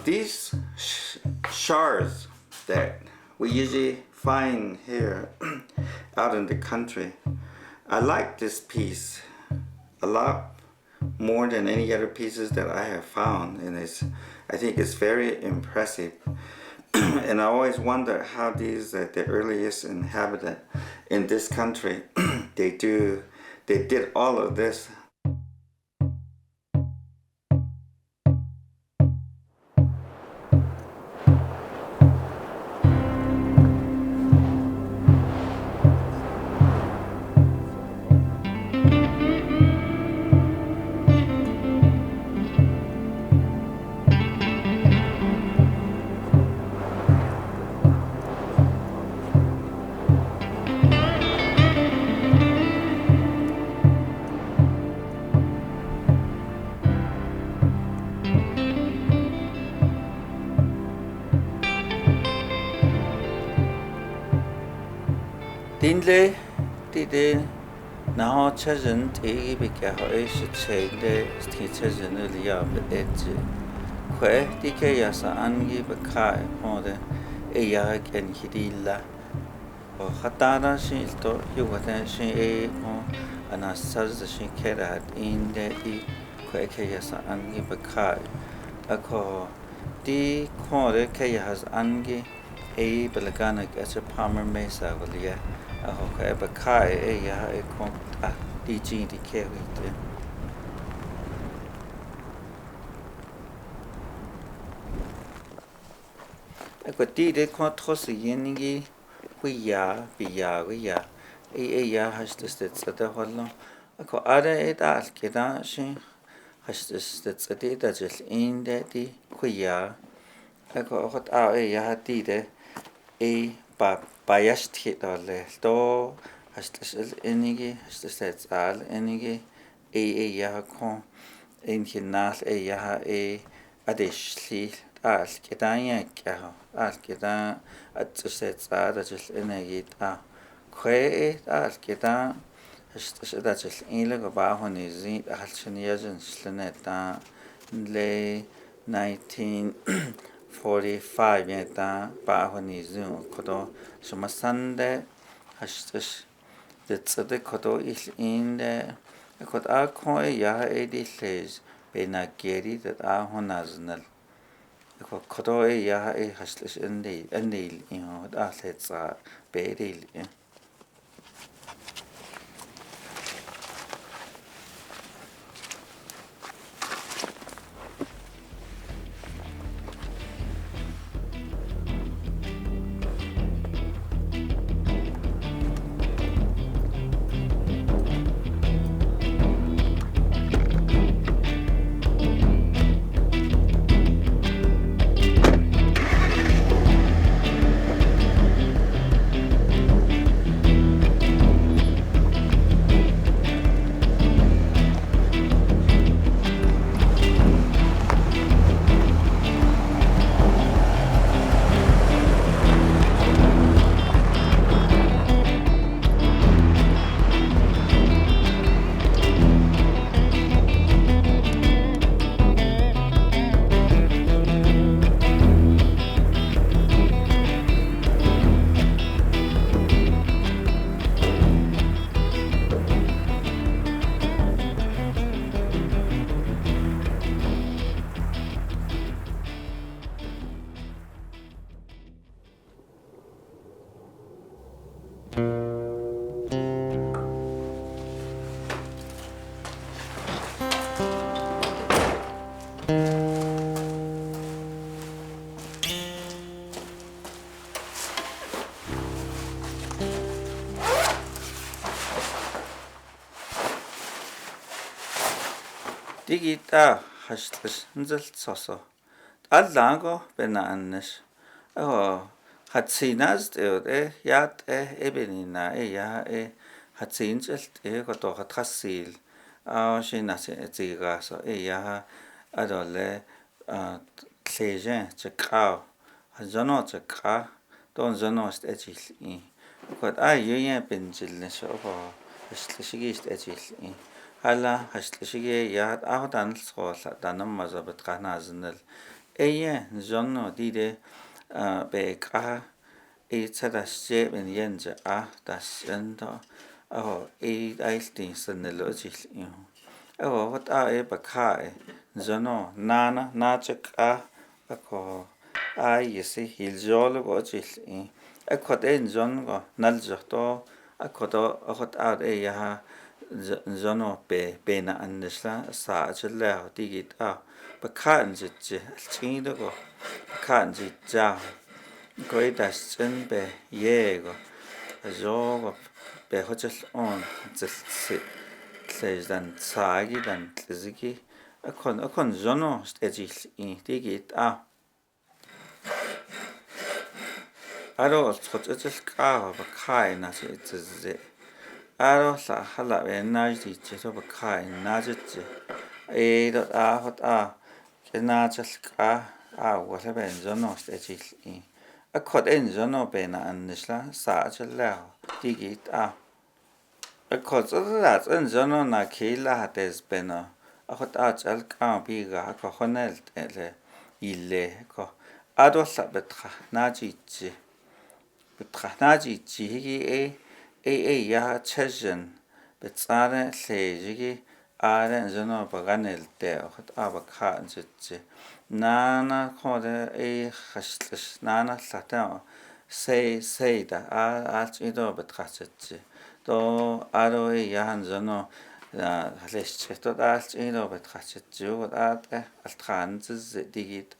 These shards that we usually find here out in the country, I like this piece a lot more than any other pieces that I have found, and I think it's very impressive. And I always wonder how the earliest inhabitant in this country they did all of this. Dinle det Naho Chazan Tigi Bikahoish Chale Stitchazan Eliab Edge Que Dikayasa Angi Bakai Mode Eyak and Hidilla or Hatana Shilto Yuatan Shi or Anasaz the Shinkerat in the Quakayasa Angi Bakai Ako Di Kore Kayas Angi A Belaganak as a Palmer Mesa Valia. Okay, but Kai, yeah, I can't DG the carry. I got did it can't toss a yenny, we ya, be ya, has the stats at the hollow. I got other it ask it she has the stats at it that just in that the quia. I got what out did a biased hit or less, though has the enige, has the sets all enige, a yahacon, in hinas a yaha a dish, ask it ask it at the sets all that just enige, quay ask it that just in like about when is it, Halchinias and Slaneta, lay 1945 yeta bahoni zoom kodo shoma Sunday hashtag the tsade kodo is in the kod a ko ya edi says bena geri that a honaznal kodo ya e hashtag in the a sets bedil Digita hashtag nzaltsoso. Allango benanes. Oh, hatsinas de yat ebenina ya hatsinjelt goto hatsil. Shinas etigaso ya adole tleje chekao. Hazono cheka don zonost ejil. Kot ayen benjilnesho hashtagist ejil. Hala hashtag ya aho danl school danam mazabet kanaznel Jono de beka tada ben yenje das endo aistin sanelogil what baka Jono nana nachek ako yesi hiljolo gojil akot jon go naljoto akoto akot ya Jono bena andesla sa chilla digit baka nje alchido go baka nje ja Goi das be yego jogo be hotel on zil dan tsagi dan tliziki akon jono stejil digit aro hotel ka bakai na se tze aro la hala be naji che ba kai naji do hot kena chal ka wala ben jono stejil akot jono bena andesla sa challa digit akot jono na kila hates bena akot chal ka biga ko honel tele ille ko adosa betra naji higi ya chejen betsare lejigi jono baganel te akot abakha nje nana kode khashlish nana lata say da chido betrachtet to aro yan jono halesh to chido betrachtet jo altranz digit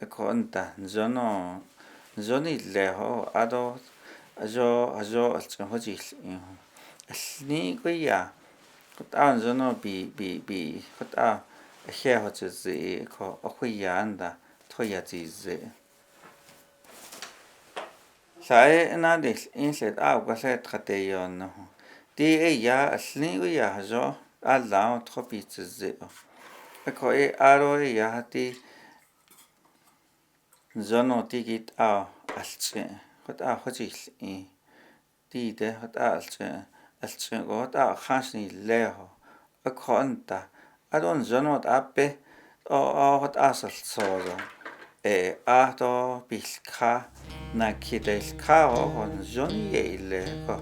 konta jono joni leho ado ajo alchan hojil ni goya kota jono bi kota here hoche ko okuyanda toyazize sai na de inset gwaset khateyon no di ya asli ya jo alla tropitze ko aro ya ti jono tigit alche kota hojil di de hota alche gota khashni leho akonta adon jonot appe hot asal sozo to bilka na kidelka on joni ile ko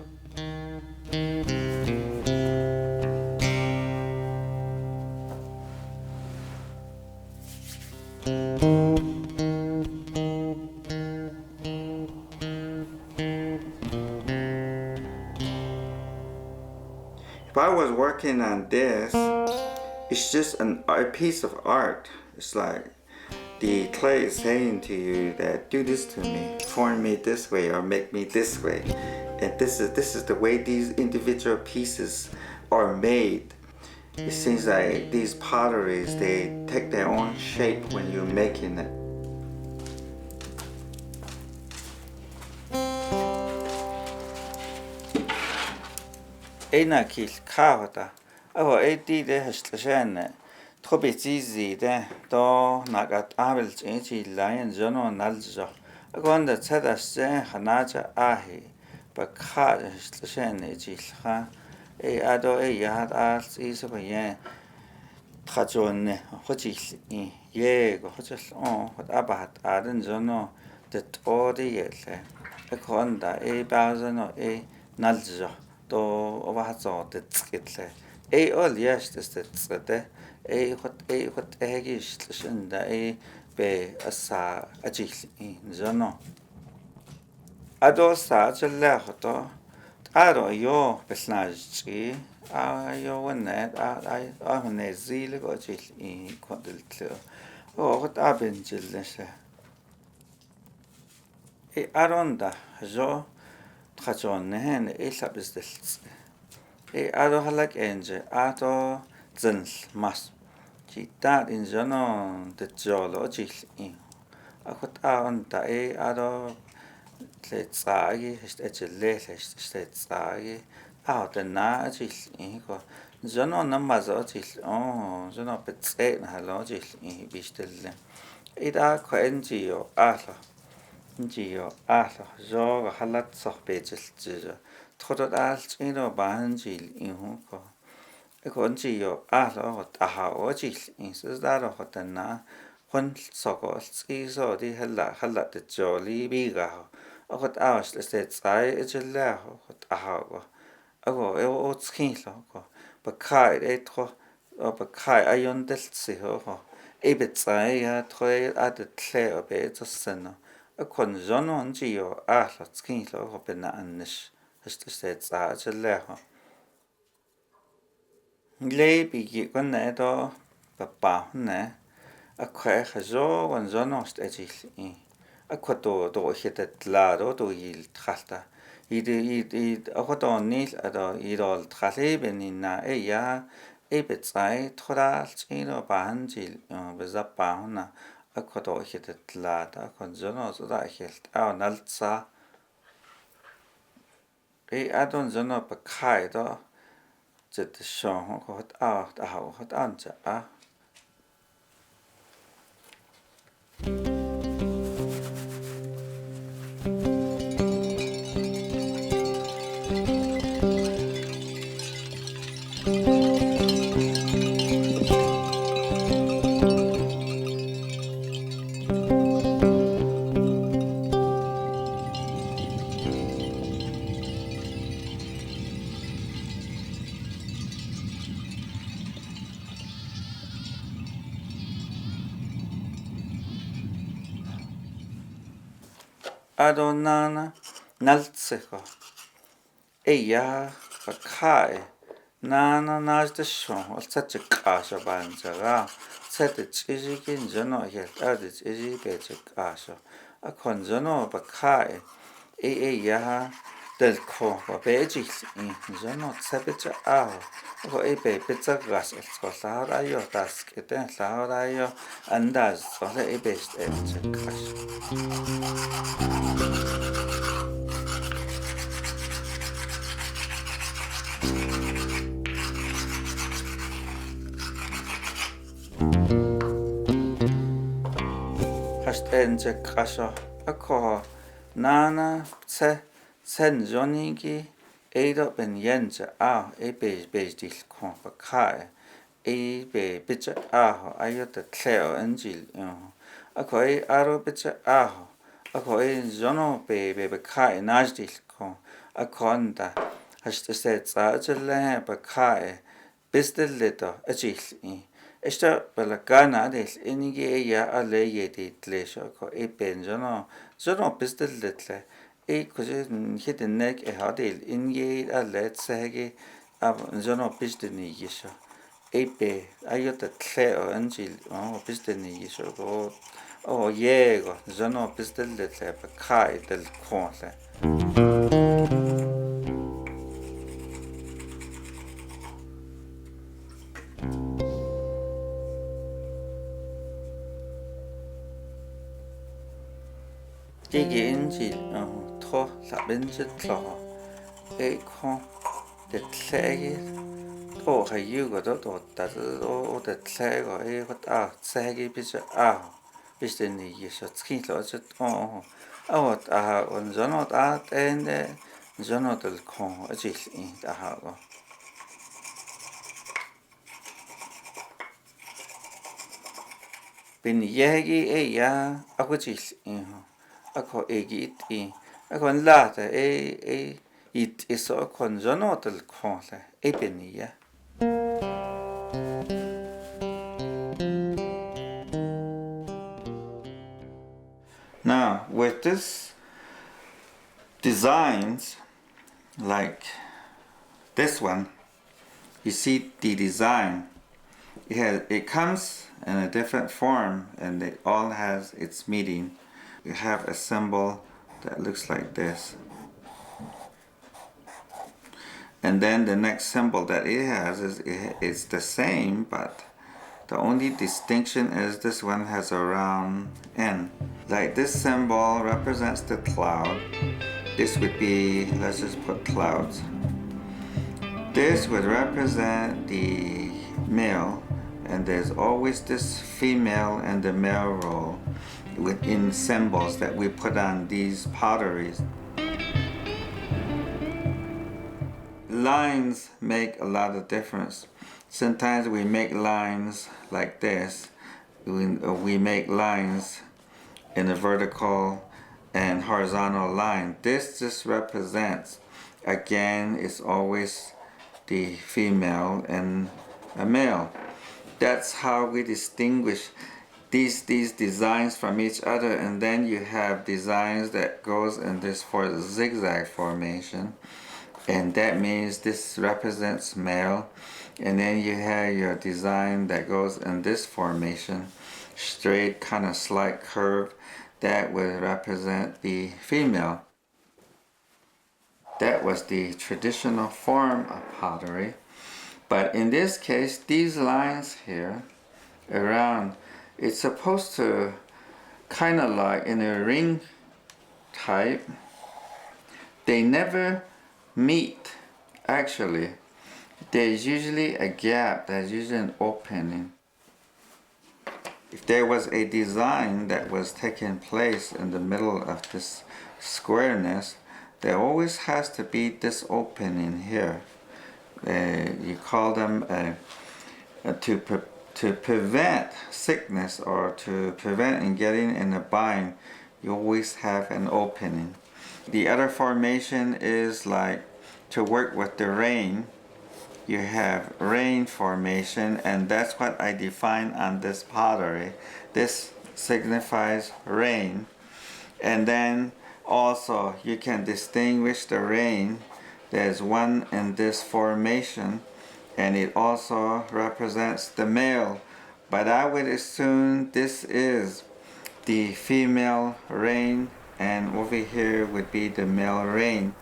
If I was working on this, it's just a piece of art. It's like the clay is saying to you that do this to me, form me this way or make me this way. And this is the way these individual pieces are made. It seems like these potteries, they take their own shape when you're making it. Eina kil kahota. Eti de hastlashane. Trobizizi de do nagat abel chinchi lion jono naljo. Agonda tsadashe hanaja ahi. Bakha hastlashane jilha. Ado yad als isabaye. Trajon hojil yego hojil hot abahat aden jono de todi yele. Agonda bazano naljo. To overhatso det skitle all yes det skete hot egis shinda be asa ajil zono ado sa challa hoto aro yo besnajchi yo wonnet ne zile go jil kodil hot abenjilse aronda jo Trajon hen sabisdels ado halak enje ato zins mas kita in jono de jolo jil akot onta ado tsagi echele tsagi de na jil ko jono namazo jil jono petse na halo jil bistel ida ko enjio Gio jo halat sohbejil trodot alchino banjil inhuko ekonjio hot aha ojil insdaro hotana Juan soko skiso di hella de jolly biga. Akot aus le set sai ejella hot ahago. Ago o skilo go. Bakai etro o bakai ayon deltsi ho. Ebet sai ya troe adet tle o beto seno. Akon zono onjio ahla skilo ho bena annish. Hasta set sai ejella ho. Le bigi kon ne do papa ne. Akwa khazo wan zonost ejil. Akwa do hitet lado do il tralta. I akwa nil ado idol trale benina ya betsai thodal chino banjil bezapa hona akwa do hitet lada akwa zonos da helt naltsa adon zono pakai do jet shon hot hot anja Adonana naltseko. Ya pakai nana najde shon ol sache kasha banjaga sete chijigin jono helt adit iji beche kasha akon jono pakai ya del ko beji jono tsebecha ko be pizza gas ko sahara yo tas keten sahara yo andaz so le best eche kasha enje kasha ako nana sen jonigi edo ben yenje be dil kon pakai be bicha ayo de cleo enjil ako aro bicha ako jono be pakai najdil kon akonda hast set sajele pakai bistel leto ajil esta balagana del inigi ya ale yedi tlesho ko benjono jono pistel letle kuje hidden neck hadil ingi ale tsegi ab jono pisteni yisho be ayota tleo anjil pisteni yisho go yego jono pistel letle pa kai del konle Digi injil tro labenje tlo kon de tlege ha yugo do de tlege hot tsegi bise bisteni yisho skilo jet awat on zonot ende zonot del kon ajil go bin yegi ya akujil ako egit ako lata it iso kon jonotel konle benia now with this designs like this one you see the design it comes in a different form and it all has its meaning. You have a symbol that looks like this. And then the next symbol that it has is the same, but the only distinction is this one has a round N. Like this symbol represents the cloud. This would be, let's just put clouds. This would represent the male, and there's always this female and the male role within symbols that we put on these potteries. Lines make a lot of difference. Sometimes we make lines like this, we make lines in a vertical and horizontal line. This just represents, again, it's always the female and a male. That's how we distinguish these designs from each other. And then you have designs that goes in this for zigzag formation, and that means this represents male. And then you have your design that goes in this formation, straight, kind of slight curve, that would represent the female. That was the traditional form of pottery. But in this case, these lines here around, it's supposed to kind of like in a ring type. They never meet, actually. There's usually a gap, there's usually an opening. If there was a design that was taking place in the middle of this squareness, there always has to be this opening here. You call them to prevent sickness or to prevent in getting in a bind. You always have an opening. The other formation is like to work with the rain. You have rain formation, and that's what I define on this pottery. This signifies rain. And then also you can distinguish the rain. There's one in this formation, and it also represents the male. But I would assume this is the female rain, and over here would be the male rain.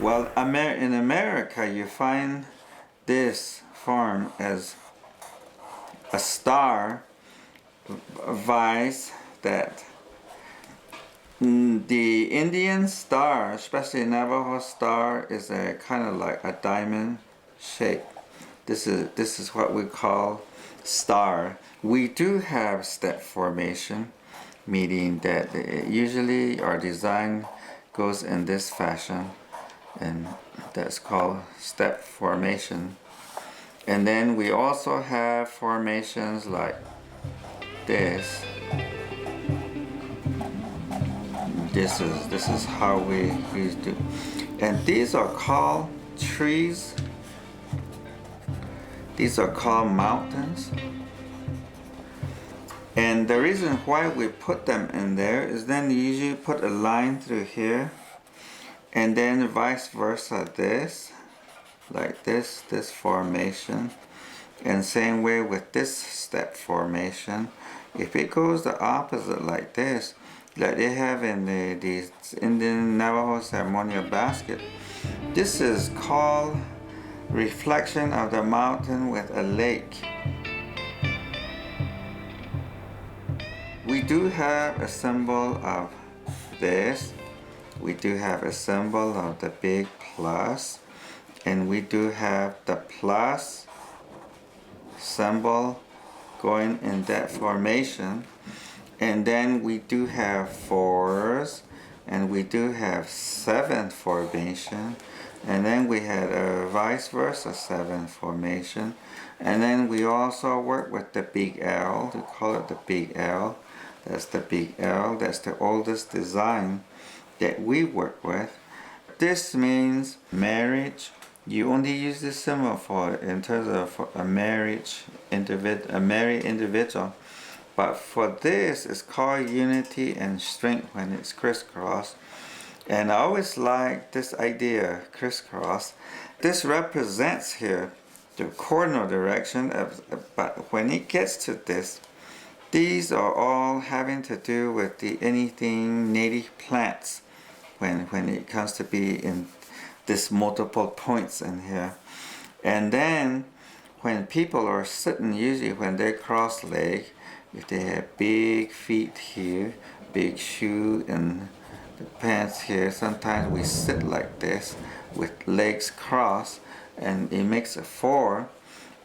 Well, in America, you find this form as a star vise that the Indian star, especially Navajo star, is a kind of like a diamond shape. This is what we call star. We do have step formation, meaning that usually our design goes in this fashion, and that's called step formation. And then we also have formations like this. This is how we do. And these are called trees. These are called mountains. And the reason why we put them in there is then you usually put a line through here, and then vice versa, this, like this formation. And same way with this step formation. If it goes the opposite like this, like they have in the Indian Navajo ceremonial basket, this is called reflection of the mountain with a lake. We do have a symbol of this. We do have a symbol of the big plus, and we do have the plus symbol going in that formation. And then we do have 4s, and we do have 7 formation, and then we had a vice versa 7 formation. And then we also work with the big L. We call it the big L. That's the big L. That's the oldest design that we work with. This means marriage. You only use this symbol for in terms of a married individual. But for this, it's called unity and strength when it's crisscross. And I always like this idea, crisscross. This represents here the cardinal direction, but when it gets to this, these are all having to do with anything native plants when it comes to be in this multiple points in here. And then when people are sitting, usually when they cross leg, if they have big feet here, big shoe and the pants here, sometimes we sit like this with legs crossed, and it makes a 4.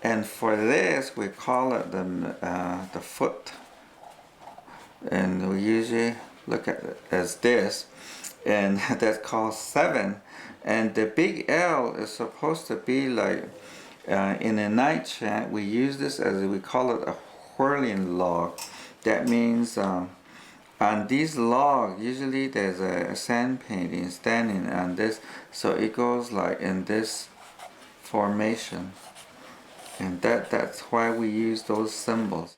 And for this, we call it the foot. And we usually look at it as this, and that's called 7. And the big L is supposed to be like In a night chant, we use this as we call it a whirling log. That means on these logs, usually there's a sand painting standing on this, so it goes like in this formation, and that's why we use those symbols.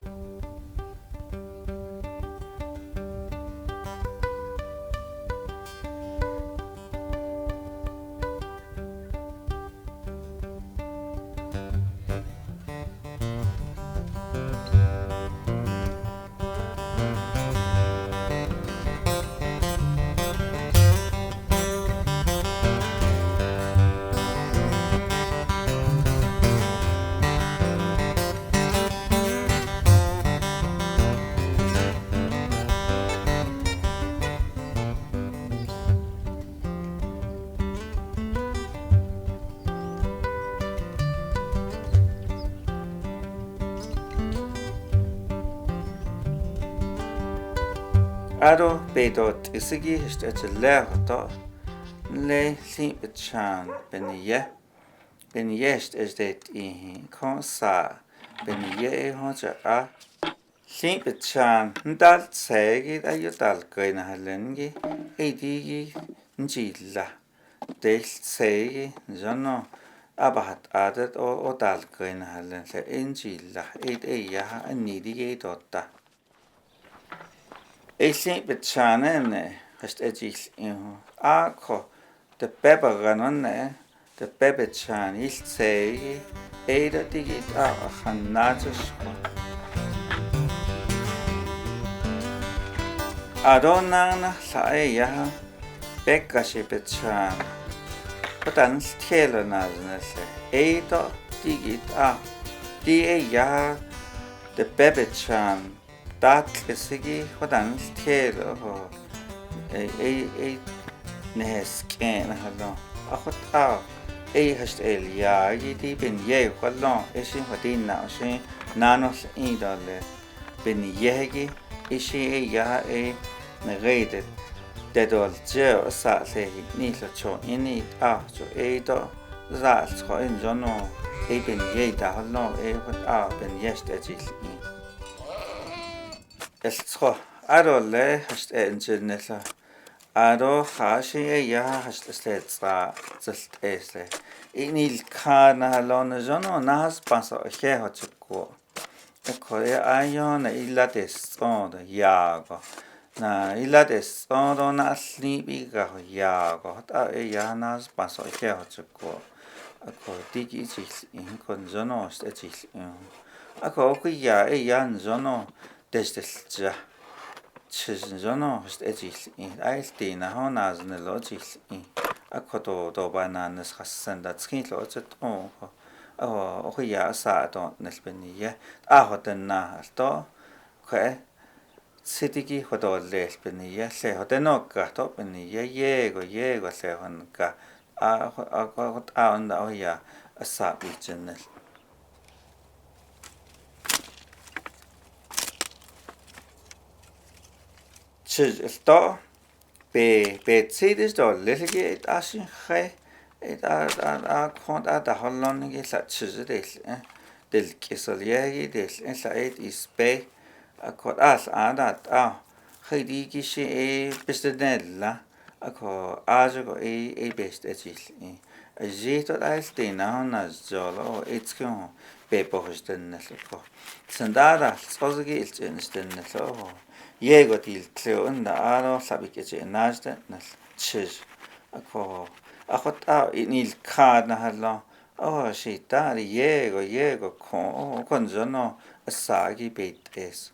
Ado bedot isigi histachelehoto le limpichan beniyest is det ihi konsa beniye hoja a limpichan ndal tsegi ayudal koina halengi edigi njilla del tsegi jono abahat adet o dal koina halen se njilla eya anidi dotta limpichan hast ejil ako the beberanone the bebechan iltsegi eda digit a hanatishko adonana saeya bekka shipechan potan stelo naznese eda digit a dia the bebechan dat isigi potan stelo ho nesken hallo akhot hast elia yidi ben ye hallo isin hodina isin nanos idale ben yegi isi ya narrated dedol je sa se ni lo cho ini cho do za cho in jono ben ye da hallo hot ben yest ajil es cho arole hast enjinela ado hashi ya hast sletsa zelt esle inil kana halon jono nas paso he hotko ecco ayon illa testondo yago na illa testondo nasli biga yago ta ya nas paso he hotko ecco digi sil in con jono stil ecco qui ya jono destelja Chizono ist in Eistina Honas ne Logis in Akoto do bananas Hassan that skin lots at all. Oh, ya sa don't Nelpenia. Hotena to que City Hodo Lespenia, say Hotenoka top in yego say Honka. Got on the Oya a sap region. Sto be tidis do lillegi et asin khe et kont da hollonigi sa chizidel del kisoliegi del sa et is be akot as adat khidigi shi bestedella ako ajo best etil Jito Steiner has jolo itskon be pohstenelko sandara sozgi ilchenstenelko Jego til tleunda aro sabikeche najde nas chiz ako akot inil kad na hallo shita jego kon jono asagi betes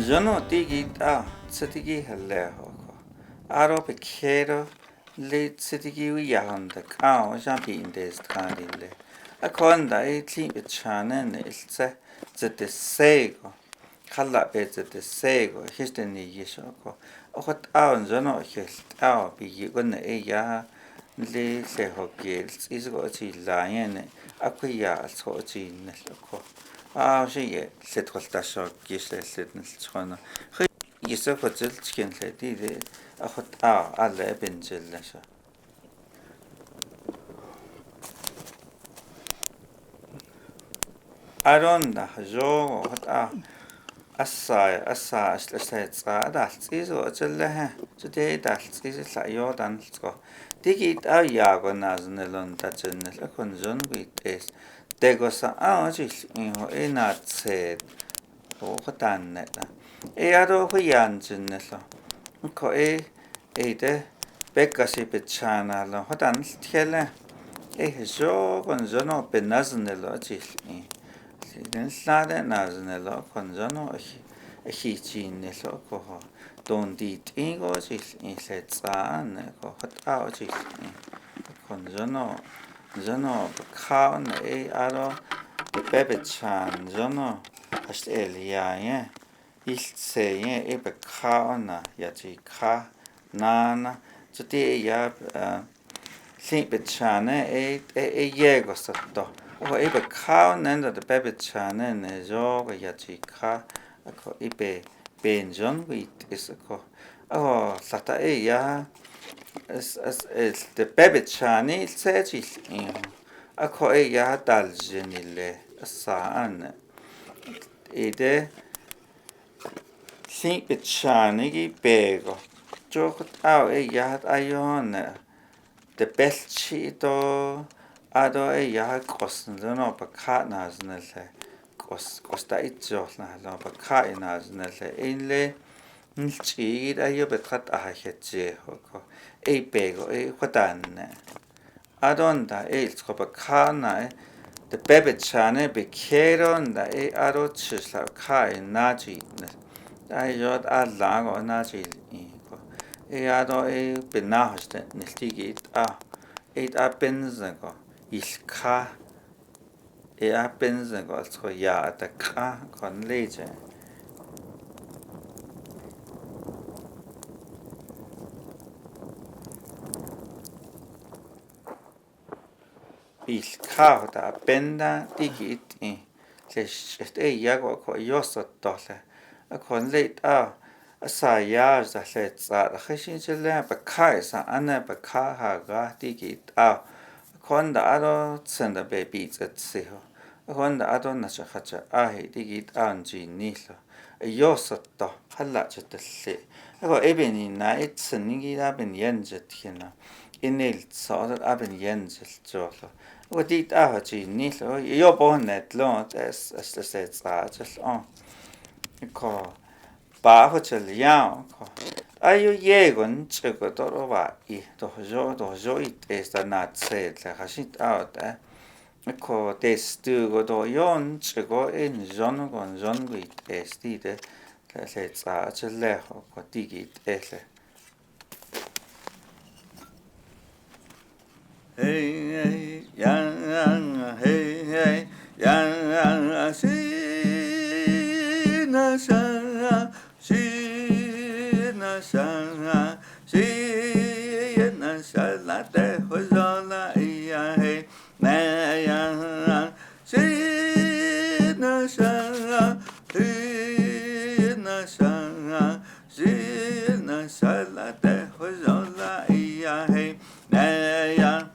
Jono tigi tsatigi halleho aro pekero late city we yahan the cow, champion days candy. A conda a clean with chanen is the sego. Kalla beds at the sego, his the yishoko. What hour zono his hour be you gonna a ya le se hogils is got a lion, a quia so a niloko. Ah, she said what the shock gives a little chona. You saw what Zilch can say, did it? A hot hour, a lebin zillasha. Aronda, jo, what aside, let's that's easy, what's a lehe. Today, that's easy, like your dance go. Dig it out, yagon as an elon that's in the conjun with is. There goes an artist in her not said, oh, what done that. E ado ho yanjin nelo. Ko e de becca si pechana lo hodan tiele. E jo con jono penazanelo chili. Si den slade nazanelo con jono e hichin nelo ko ho. Don dit ingo chili se tsan ko hota chili. Con jono kaun e ado bebechan jono hasta elia iltseje ebe kauna yaji ka nana tuti ya sipechane e yego satto o ebe kauna nda de bebechane ne joga yaji ka ko ibe benjon wit is ko o sata ya es de bebechane iltseji ako ya daljenile saan ide Sink it shanigi bego. Jokut out a yard ion. The best cheeto ado a yard cost no but cat naznelle. Costa it josna no but cat naznelle. Inle cheat a yobet a hetje hoko. A bego a quadan. Adonda a scopa carna. The bebet chane be caron da a ado chisla kai naji. I jod allang o nasil ko. E ado e benahste nestigit a benzen ko. Ilka e a benzen ko sko ya ta ka kon leje. Ilka ta benda digit e. Se e yago ko yosot tole. A kon late a sa ya za let sa khishin chele ba kai sa ana ba ka ha ga digit kon da ado tsenda be beats at se ho kon da ado na cha khacha he digit an ji ni lo yo sot to halla cha telle ko ebeni na it sningi da ben yen jet khina inel sa da aben yen jet jo lo o dit ji ni lo yo bo net lo es se sa just ko ba ho chel ya ko ayo yegon chego toro ba I do jo it esta na tse la hashit out ko testu go do yon chego en jon gon jon wit esti de la se tsa chele ko digit ele hey yang hey yang Sha la te hozola iya he na ya shi na sha la te hozola iya he na ya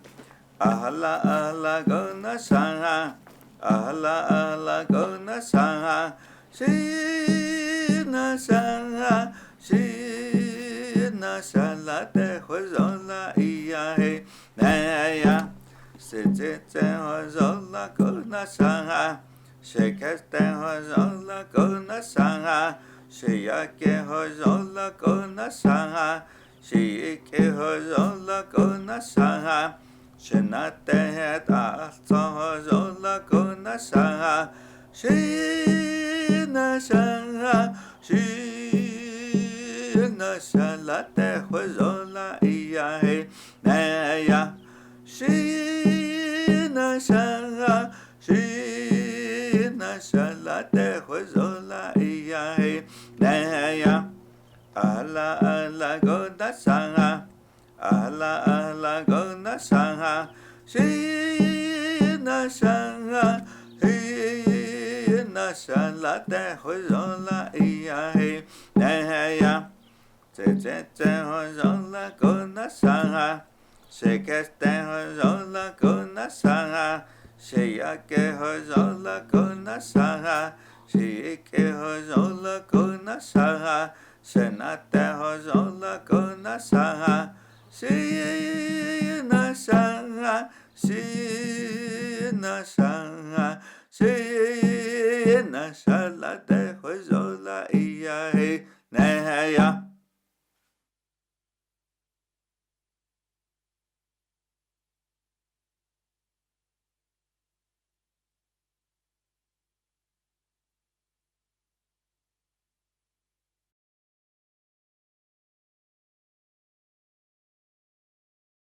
ala gona sa ala gona sa shi na sha la te hozola iya he na ya se te hozola gona sa she ke te hozola gona sa she ya ke hozola gona sa she ke hozola gona sa she na te ta hozola gona sa she na sha la te hozola iya iya hey na ya shi na sha shi na sha la te ho zo la iya hey na ya ala ala go da sa ala ala go na sa shi na sha na sha la te ho zo la iya hey na ya te te te ho zo la go na sa she ke te ho zo la go na sa she ya ke ho zo la go na sa she ke ho zo la go na sa she na te ho zo la go na sa she na sa she na sa she na sha la te ho zo la iya hey na ya